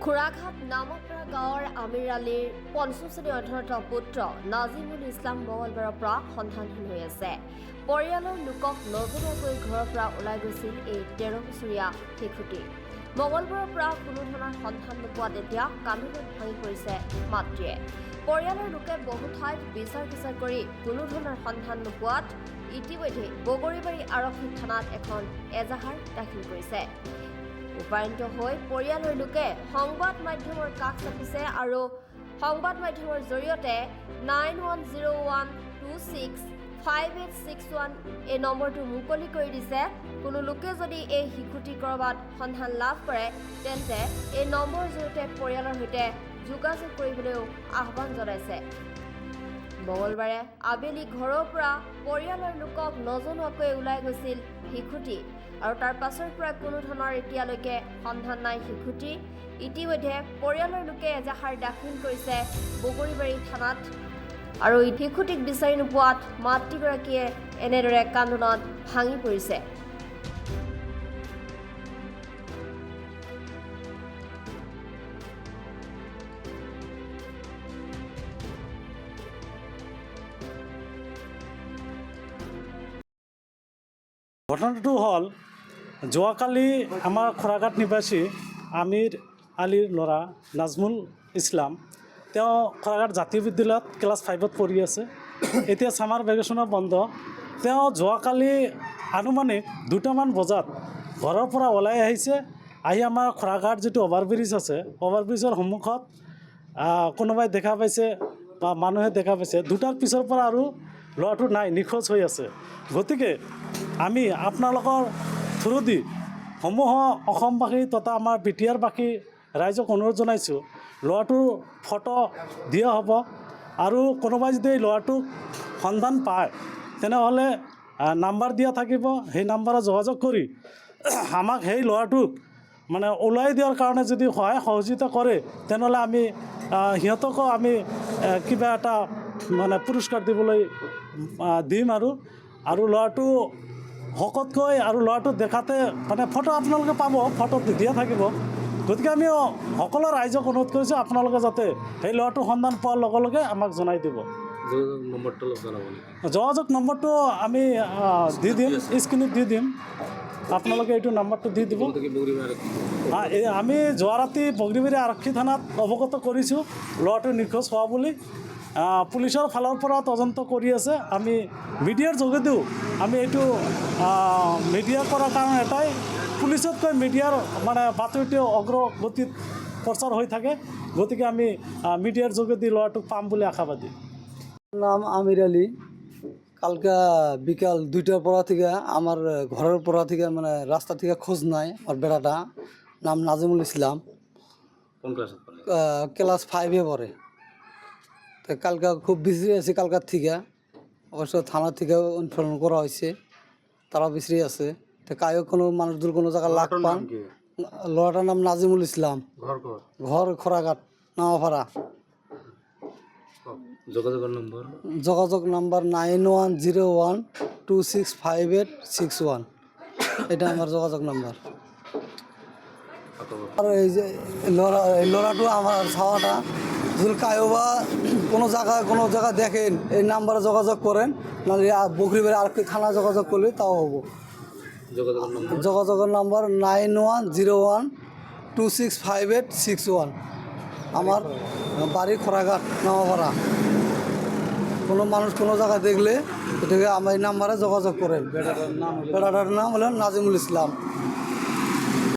খুৰাঘাট নামপৰা গাঁৱৰ আমিৰ আলীৰ পঞ্চম শ্ৰেণী অধ্যয়নৰত পুত্ৰ নাজিমুল ইছলাম মঙলবাৰৰ পৰা সন্ধানহীন হৈ আছে। পৰিয়ালৰ লোকক নজনোৱাকৈ ঘৰৰ পৰা ওলাই গৈছিল এই 13 বছৰীয়া শিশুটি। মঙলবাৰৰ পৰা কোনো ধৰণৰ সন্ধান নোপোৱাত এতিয়া কান্দোনত ভাঙি পৰিছে মাতৃয়ে। পৰিয়ালৰ লোকে বহু ঠাইত বিচাৰ কৰি কোনো ধৰণৰ সন্ধান নোপোৱাত ইতিমধ্যে বগৰীবাৰী আৰক্ষী থানাত এখন এজাহাৰ দাখিল কৰিছে। উপায়ন্ত হৈ পৰিয়ালৰ লোকে সংবাদ মাধ্যমৰ কাষ চাপিছে আৰু সংবাদ মাধ্যমৰ জৰিয়তে 9101265861 এই নম্বৰটো মুকলি কৰি দিছে। কোনো লোকে যদি এই শিশুটি ক'ৰবাত সন্ধান লাভ কৰে তেন্তে এই নম্বৰৰ জৰিয়তে পৰিয়ালৰ সৈতে যোগাযোগ কৰিবলৈও আহ্বান জনাইছে। মঙলবাৰে আবেলি ঘৰৰ পৰা পৰিয়ালৰ লোকক নজনোৱাকৈ ওলাই গৈছিল শিশুটি আৰু তাৰ পাছৰ পৰা কোনো ধৰণৰ এতিয়ালৈকে সন্ধান নাই শিশুটি। ইতিমধ্যে পৰিয়ালৰ লোকে এজাহাৰ দাখিল কৰিছে বগৰীবাৰী থানাত আৰু শিশুটিক বিচাৰি নোপোৱাত মাতৃগৰাকীয়ে এনেদৰে কান্দোনত ভাঙি পৰিছে। ঘটনাটো হ'ল যোৱাকালি আমাৰ খৰাঘাট নিবাসী আমিৰ আলীৰ ল'ৰা নাজমুল ইছলাম, তেওঁ খৰাঘাট জাতীয় বিদ্যালয়ত ক্লাছ 5ত পঢ়ি আছে। এতিয়া ছামাৰ ভেকেশ্যনৰ বন্ধ। তেওঁ যোৱাকালি আনুমানিক 2টামান বজাত ঘৰৰ পৰা ওলাই আহিছে। আহি আমাৰ খৰাঘাট যিটো অভাৰব্ৰিজ আছে, অভাৰব্ৰিজৰ সন্মুখত কোনোবাই দেখা পাইছে বা মানুহে দেখা পাইছে। 2টাৰ পিছৰ পৰা আৰু ল'ৰাটো নাই, নিখোজ হৈ আছে। গতিকে আমি আপোনালোকৰ থ্ৰুদি সমূহ অসমবাসী তথা আমাৰ বিটিআৰবাসী ৰাইজক অনুৰোধ জনাইছোঁ, ল'ৰাটোৰ ফটো দিয়া হ'ব আৰু কোনোবাই যদি এই ল'ৰাটোক সন্ধান পায় তেনেহ'লে নাম্বাৰ দিয়া থাকিব। সেই নাম্বাৰত যোগাযোগ কৰি আমাক সেই ল'ৰাটোক মানে ওলাই দিয়াৰ কাৰণে যদি সহায় সহযোগিতা কৰে তেনেহ'লে আমি সিহঁতকো আমি কিবা এটা মানে পুৰস্কাৰ দিবলৈ দিম আৰু ল'ৰাটো শকতকৈ আৰু ল'ৰাটো দেখাতে মানে ফটো আপোনালোকে পাব, ফটো দিয়া থাকিব। গতিকে আমি সকলো ৰাইজক অনুৰোধ কৰিছোঁ আপোনালোকে যাতে সেই ল'ৰাটোৰ সন্ধান পোৱাৰ লগে লগে আমাক জনাই দিব। যোগাযোগ নম্বৰটো আমি দি দিম, স্ক্ৰীণত দি দিম। আপোনালোকে এইটো নাম্বাৰটো দি দিব। আমি যোৱা ৰাতি বগৰীবাৰী আৰক্ষী থানাত অৱগত কৰিছোঁ ল'ৰাটো নিখোজ হোৱা বুলি। পুলিচৰ ফালৰ পৰা তদন্ত কৰি আছে। আমি মিডিয়াৰ যোগেদিও আমি এইটো মিডিয়া কৰাৰ কাৰণে এটাই, পুলিচতকৈ মিডিয়াৰ মানে বাতৰিটো অগ্ৰগতিত প্ৰচাৰ হৈ থাকে। গতিকে আমি মিডিয়াৰ যোগেদি ল'ৰাটোক পাম বুলি আশাবাদী। নাম আমির আলী। কালকে বিকাল 2টার পর থেকে আমার ঘরের পর থেকে মানে রাস্তা থেকে খোঁজ নাই। আর বেড়াটা নাম নাজিমুল ইসলাম, ক্লাস 5-এ পড়ে। তো কালকে খুব বিশ্রী আছে কালকার থেকে, অবশ্য থানা থেকেও ইনফর্ম করা হয়েছে, তারা বিশ্রী আছে। তো কায়ও কোনো মানুষদের কোনো জায়গায় লাগ পান। লড়াটার নাম নাজিমুল ইসলাম, ঘর খরাঘাট নামাপাড়া। যোগাযোগ নাম্বার 9101265861, এটা আমার যোগাযোগ নাম্বার। আর এই যে লড়াটো আমার ছাওয়াটা যদি কায়োবা কোনো জায়গায় দেখেন এই নাম্বারে যোগাযোগ করেন, নাহলে বকরিবাড়ি আরক্ষী থানা যোগাযোগ করলে তাও হবো। যোগাযোগের নাম্বার 9101265861, আমার বাড়ি খরাঘাট নামাপাড়া। কোনো মানুষ কোনো জায়গায় দেখলে এটাকে আমার এই নাম্বারে যোগাযোগ করেন। বেড়াটার নাম হলেন নাজিমুল ইসলাম।